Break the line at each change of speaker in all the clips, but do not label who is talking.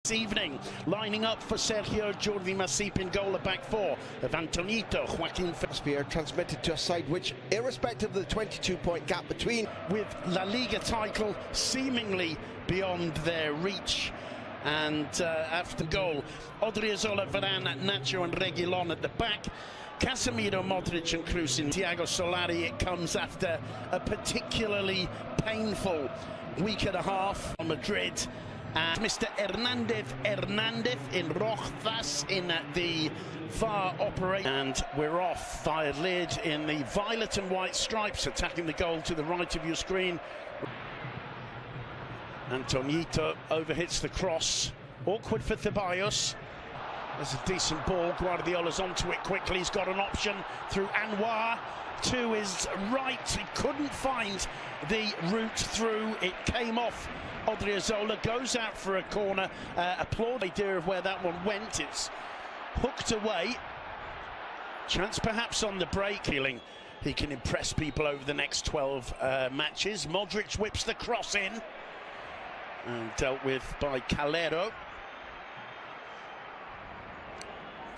This evening, lining up for Sergio Jordi Masip in goal, a back four of Antonito, Joaquin
Spear transmitted to a side which, irrespective of the 22-point gap between,
with La Liga title seemingly beyond their reach. And after goal, Odriozola, Varane, Nacho and Reguilon at the back. Casemiro, Modric and Kroos in Thiago Solari. It comes after a particularly painful week and a half on Madrid. And Mr. Hernandez in Rojas in the VAR operation. And we're off via lid in the violet and white stripes, attacking the goal to the right of your screen. Antonito overhits the cross. Awkward for Ceballos. There's a decent ball. Guardiola's onto it quickly. He's got an option through Anwar to his right. He couldn't find the route through. It came off. Odriozola goes out for a corner. Applaud the idea of where that one went. It's hooked away. Chance perhaps on the break. Feeling he can impress people over the next 12 matches. Modric whips the cross in. And dealt with by Calero.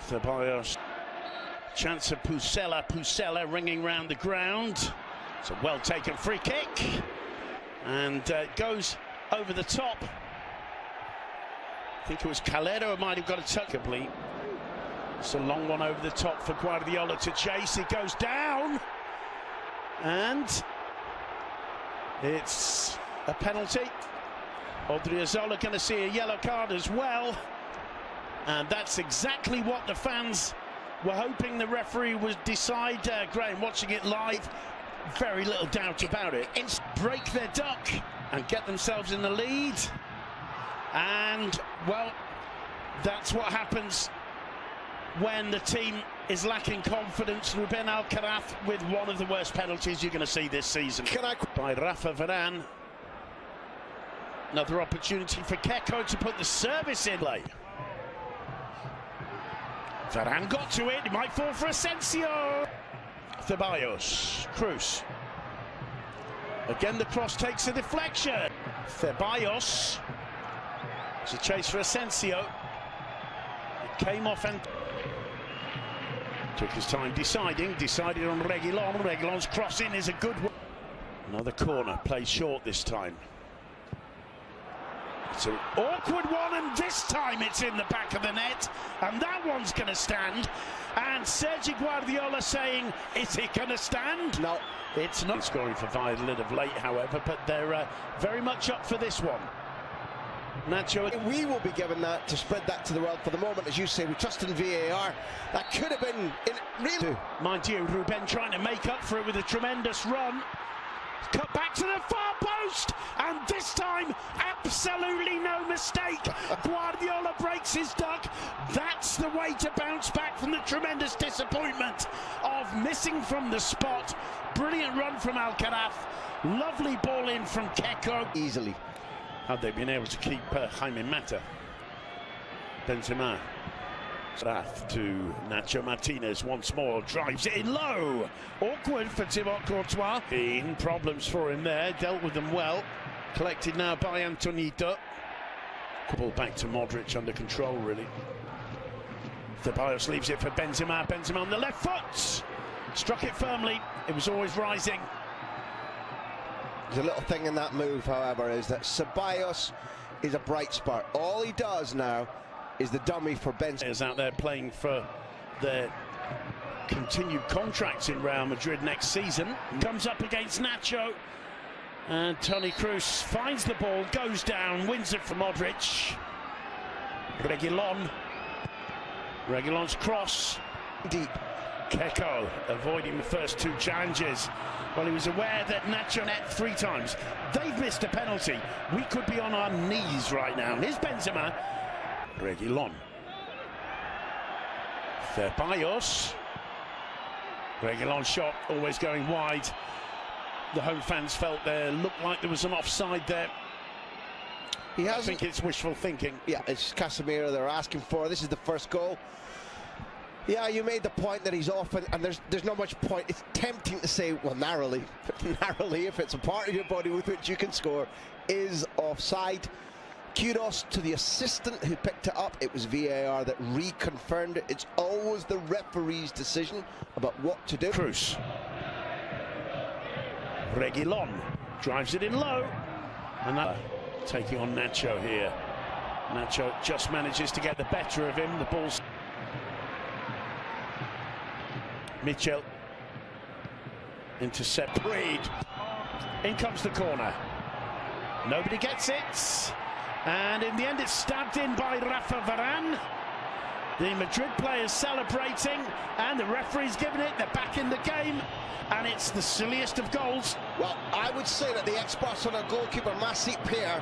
Ceballos. Chance of Pusella ringing round the ground. It's a well taken free kick. And goes over the top. I think it was Calero who might have got a touch. It's a long one over the top for Guardiola to chase. It goes down. And it's a penalty. Odriozola going to see a yellow card as well. And that's exactly what the fans were hoping the referee would decide. Graham, watching it live, very little doubt about it. It's break their duck and get themselves in the lead. And, well, that's what happens when the team is lacking confidence. Ruben Alcaraz with one of the worst penalties you're going to see this season. By Rafa Varane. Another opportunity for Keko to put the service in play. Varane got to it. He might fall for Asensio. Ceballos. Kroos. Again, the cross takes a deflection. Ceballos. It's a chase for Asensio. It came off and took his time decided on Reguilon. Reguilon's crossing is a good one. Another corner, played short this time. It's an awkward one, and this time it's in the back of the net, and that one's going to stand. And Sergio Guardiola saying, is it going to stand?
No,
it's not. Scoring for Valladolid of late, however, but they're very much up for this one. Nacho.
We will be given that to spread that to the world for the moment, as you say. We trust in VAR. That could have been really.
Mind you, Ruben trying to make up for it with a tremendous run. Cut back to the far post, and this time absolutely no mistake. Guardiola breaks his duck. That's the way to bounce back from the tremendous disappointment of missing from the spot. Brilliant run from Alcaraz. Lovely ball in from Keko.
Easily.
Had they been able to keep Jaime Mata. Benzema. To Nacho Martinez once more, drives it in low. Awkward for Thibaut Courtois. In problems for him there, dealt with them well. Collected now by Antonito. Ball back to Modric, under control really. Ceballos leaves it for Benzema. Benzema on the left foot. Struck it firmly. It was always rising.
There's a little thing in that move, however, is that Ceballos is a bright spark. All he does now is the dummy for Benzema.
Is out there playing for their continued contracts in Real Madrid next season. Comes up against Nacho. And Toni Kroos finds the ball, goes down, wins it for Modric. Reguilon. Reguilon's cross.
Deep.
Keko avoiding the first two challenges. Well, he was aware that Nacho net 3 times. They've missed a penalty. We could be on our knees right now. Here's Benzema. Reguilon. Ceballos. Reguilon shot, always going wide. The home fans felt there looked like there was an offside there. I think it's wishful thinking.
Yeah, it's Casemiro they're asking for. This is the first goal. Yeah, you made the point that he's off, and there's not much point. It's tempting to say, well, narrowly, if it's a part of your body with which you can score, is offside. Kudos to the assistant who picked it up. It was VAR that reconfirmed it. It's always the referee's decision about what to do.
Cruz. Reguilon drives it in low. And that taking on Nacho here. Nacho just manages to get the better of him. The ball's... Mitchell. Intercept. Reed. In comes the corner. Nobody gets it. And in the end, it's stabbed in by Rafa Varane. The Madrid players celebrating, and the referee's giving it. They're back in the game, and it's the silliest of goals.
Well, I would say that the ex-Barcelona goalkeeper, Masip Pierre,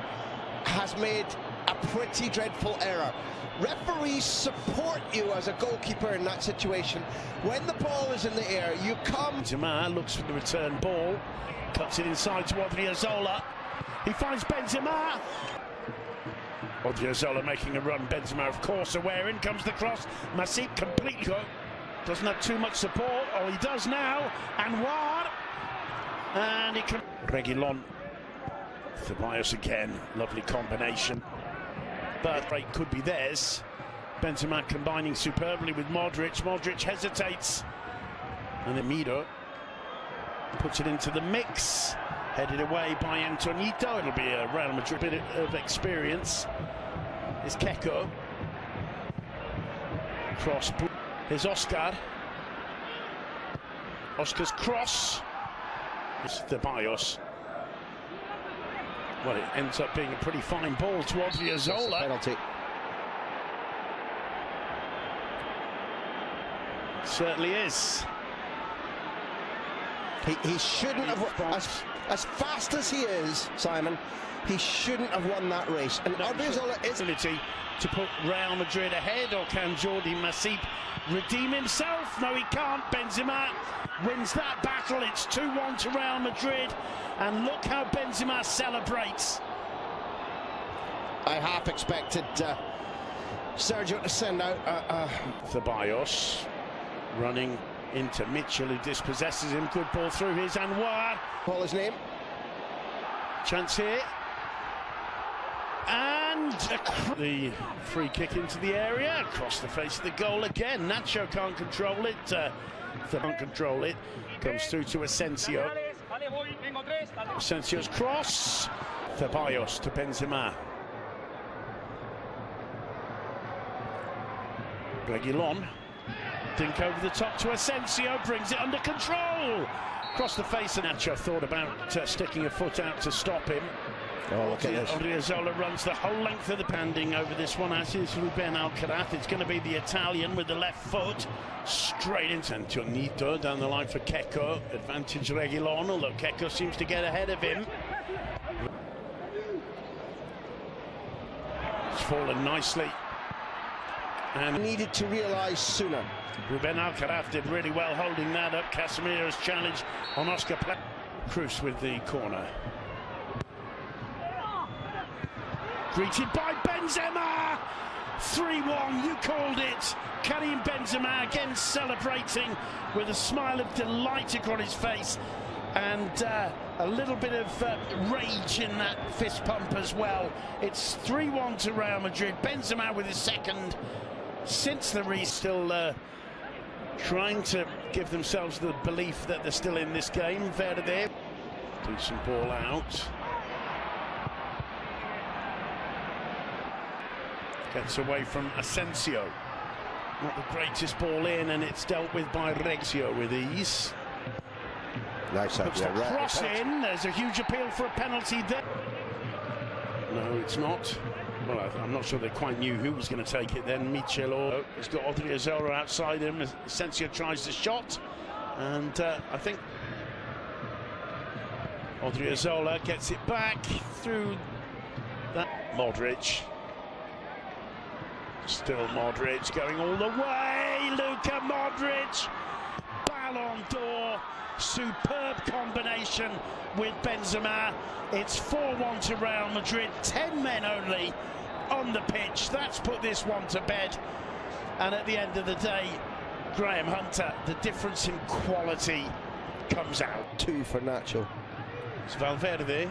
has made a pretty dreadful error. Referees support you as a goalkeeper in that situation. When the ball is in the air, you come...
Benzema looks for the return ball, cuts it inside to Odriozola. He finds Benzema. Odriozola making a run. Benzema, of course, aware. In comes the cross. Masip completely doesn't have too much support. Oh, he does now. Anwar. And he can... Reguilon. Ceballos again. Lovely combination. But break could be theirs. Benzema combining superbly with Modric. Modric hesitates. And Emido puts it into the mix. Headed away by Antonito. It'll be a Real Madrid bit of experience. It's Keko. Cross. Here's Oscar. Oscar's cross. It's Ceballos. Well, it ends up being a pretty fine ball to Odriozola.
Penalty.
It certainly is.
He shouldn't have... As fast as he is, Simon, he shouldn't have won that race. And Odriozola is...
Ability to put Real Madrid ahead, or can Jordi Masip redeem himself? No, he can't. Benzema wins that battle. It's 2-1 to Real Madrid. And look how Benzema celebrates.
I half expected Sergio to send out...
Ceballos running into Mitchell, who dispossesses him. Good ball through. Here's Anwar.
Call his name.
Chance here. And the free kick into the area. Across the face of the goal again. Nacho can't control it. Can't control it. Comes through to Asensio. Asensio's cross. Ceballos to Benzema. Reguilon. Dink over the top to Asensio, brings it under control. Across the face, and Nacho thought about sticking a foot out to stop him.
Oh, look at this.
Odriozola runs the whole length of the banding over this one, as is Ruben Alcaraz. It's going to be the Italian with the left foot. Straight into Antonito, down the line for Keko. Advantage Reguilon, although Keko seems to get ahead of him. It's fallen nicely. And
needed to realise sooner.
Ruben Alcaraz did really well holding that up. Casemiro's challenge on Oscar Cruz with the corner. Greeted by Benzema! 3-1, you called it. Karim Benzema again celebrating with a smile of delight across his face. And a little bit of rage in that fist pump as well. It's 3-1 to Real Madrid. Benzema with his second since the still trying to give themselves the belief that they're still in this game. Verde, decent ball out. Gets away from Asensio. Not the greatest ball in, and it's dealt with by Regio with ease.
Nice idea.
Cross in. There's a huge appeal for a penalty there. No, it's not. Well, I'm not sure they quite knew who was going to take it then. Mitchell, he's got Odriozola outside him. Asensio tries the shot, and I think Odriozola gets it back through that. Modric. Still Modric going all the way. Luka Modric. Ballon d'Or. Superb combination with Benzema. It's 4-1 to Real Madrid. 10 men only on the pitch. That's put this one to bed. And at the end of the day, Graham Hunter, the difference in quality comes out.
2 for Nacho.
It's Valverde.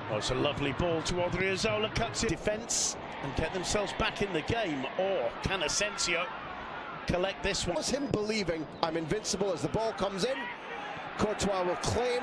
Oh, it's a lovely ball to Odriozola, cuts it defence and get themselves back in the game. Or can Asensio collect this one?
It was him believing I'm invincible as the ball comes in. Courtois will claim.